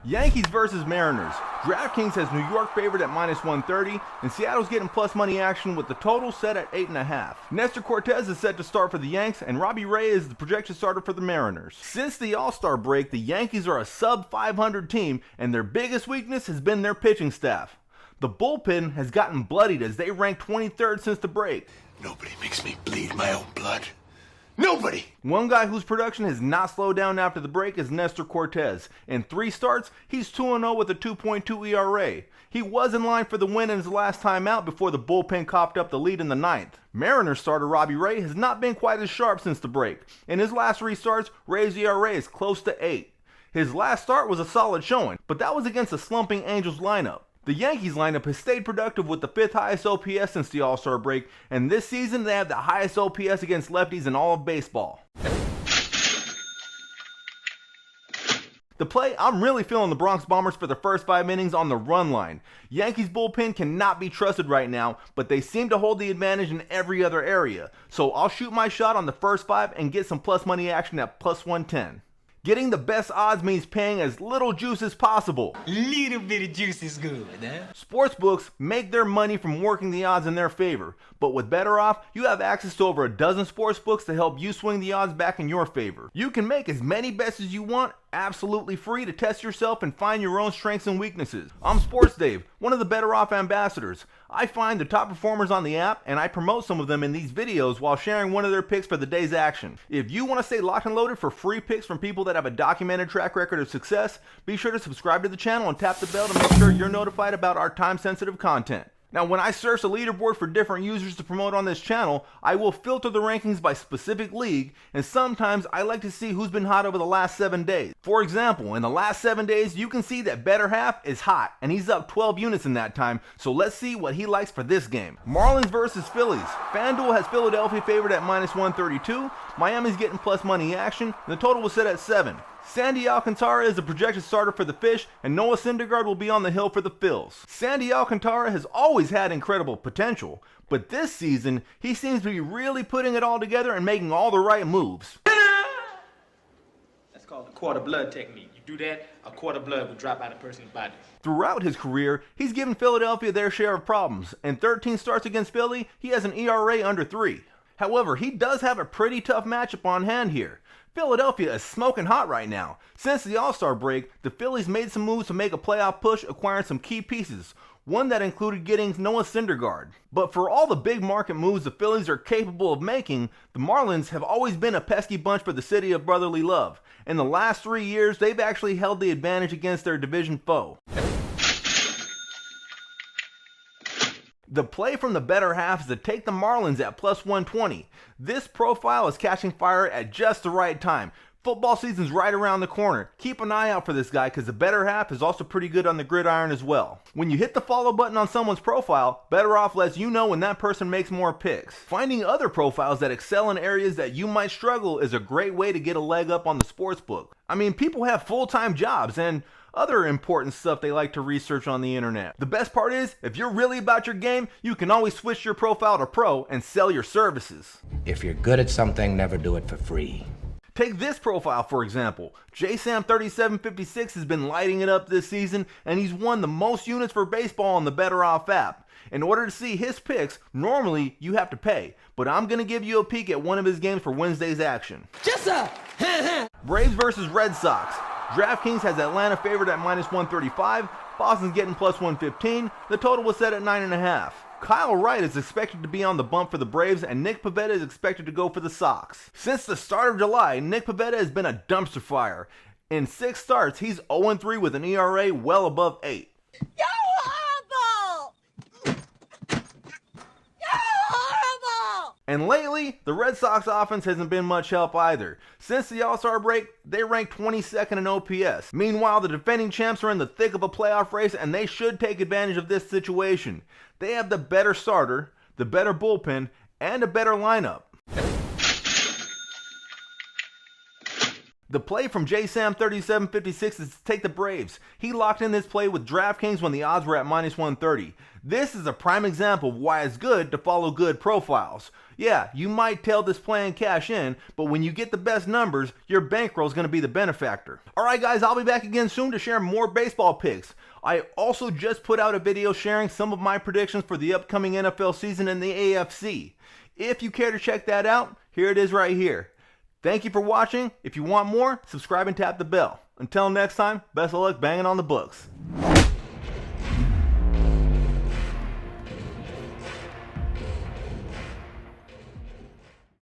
Yankees versus Mariners. DraftKings has New York favored at -130, and Seattle's getting plus money action with the total set at 8.5. Nestor Cortez is set to start for the Yanks, and Robbie Ray is the projected starter for the Mariners. Since the All-Star break, the Yankees are a sub-500 team, and their biggest weakness has been their pitching staff. The bullpen has gotten bloodied as they rank 23rd since the break. Nobody makes me bleed my own blood. Nobody! One guy whose production has not slowed down after the break is Nestor Cortez. In 3 starts, he's 2-0 with a 2.2 ERA. He was in line for the win in his last time out before the bullpen copped up the lead in the 9th. Mariners starter Robbie Ray has not been quite as sharp since the break. In his last 3 starts, Ray's ERA is close to 8. His last start was a solid showing, but that was against a slumping Angels lineup. The Yankees lineup has stayed productive with the 5th highest OPS since the All-Star break, and this season they have the highest OPS against lefties in all of baseball. The play, I'm really feeling the Bronx Bombers for the first 5 innings on the run line. Yankees bullpen cannot be trusted right now, but they seem to hold the advantage in every other area. So I'll shoot my shot on the first 5 and get some plus money action at plus 110. Getting the best odds means paying as little juice as possible. Little bit of juice is good, huh? Sportsbooks make their money from working the odds in their favor, but with BettorOff, you have access to over a dozen sportsbooks to help you swing the odds back in your favor. You can make as many bets as you want, absolutely free, to test yourself and find your own strengths and weaknesses. I'm SportsDave, one of the BettorOff ambassadors. I find the top performers on the app, and I promote some of them in these videos while sharing one of their picks for the day's action. If you want to stay locked and loaded for free picks from people that have a documented track record of success, be sure to subscribe to the channel and tap the bell to make sure you're notified about our time-sensitive content. Now, when I search the leaderboard for different users to promote on this channel, I will filter the rankings by specific league, and sometimes I like to see who's been hot over the last 7 days. For example, in the last 7 days, you can see that Better Half is hot, and he's up 12 units in that time, so let's see what he likes for this game. Marlins versus Phillies. FanDuel has Philadelphia favored at -132, Miami's getting plus money action, and the total was set at 7. Sandy Alcantara is the projected starter for the Fish, and Noah Syndergaard will be on the hill for the Phils. Sandy Alcantara has always had incredible potential, but this season, he seems to be really putting it all together and making all the right moves. That's called the quarter blood technique. You do that, a quarter blood will drop out of a person's body. Throughout his career, he's given Philadelphia their share of problems. In 13 starts against Philly, he has an ERA under 3. However, he does have a pretty tough matchup on hand here. Philadelphia is smoking hot right now. Since the All-Star break, the Phillies made some moves to make a playoff push, acquiring some key pieces, one that included getting Noah Syndergaard. But for all the big market moves the Phillies are capable of making, the Marlins have always been a pesky bunch for the city of brotherly love. In the last 3 years, they've actually held the advantage against their division foe. The play from the better half is to take the Marlins at plus 120. This profile is catching fire at just the right time. Football season's right around the corner. Keep an eye out for this guy because the better half is also pretty good on the gridiron as well. When you hit the follow button on someone's profile, BettorOff lets you know when that person makes more picks. Finding other profiles that excel in areas that you might struggle is a great way to get a leg up on the sportsbook. I mean, people have full-time jobs and other important stuff they like to research on the internet. The best part is, if you're really about your game, you can always switch your profile to pro and sell your services. If you're good at something, never do it for free. Take this profile for example. JSam3756 has been lighting it up this season, and he's won the most units for baseball on the BettorOff app. In order to see his picks, normally you have to pay, but I'm going to give you a peek at one of his games for Wednesday's action. Just Braves versus Red Sox. DraftKings has Atlanta favored at -135, Boston's getting plus 115, the total was set at 9.5. Kyle Wright is expected to be on the bump for the Braves, and Nick Pivetta is expected to go for the Sox. Since the start of July, Nick Pivetta has been a dumpster fire. In 6 starts, he's 0-3 with an ERA well above 8. You're horrible! You're horrible! And lately, the Red Sox offense hasn't been much help either. Since the All-Star break, they rank 22nd in OPS. Meanwhile, the defending champs are in the thick of a playoff race, and they should take advantage of this situation. They have the better starter, the better bullpen, and a better lineup. The play from JSam3756 is to take the Braves. He locked in this play with DraftKings when the odds were at -130. This is a prime example of why it's good to follow good profiles. Yeah, you might tail this play and cash in, but when you get the best numbers, your bankroll is going to be the benefactor. Alright guys, I'll be back again soon to share more baseball picks. I also just put out a video sharing some of my predictions for the upcoming NFL season in the AFC. If you care to check that out, here it is right here. Thank you for watching. If you want more, subscribe and tap the bell. Until next time, best of luck banging on the books.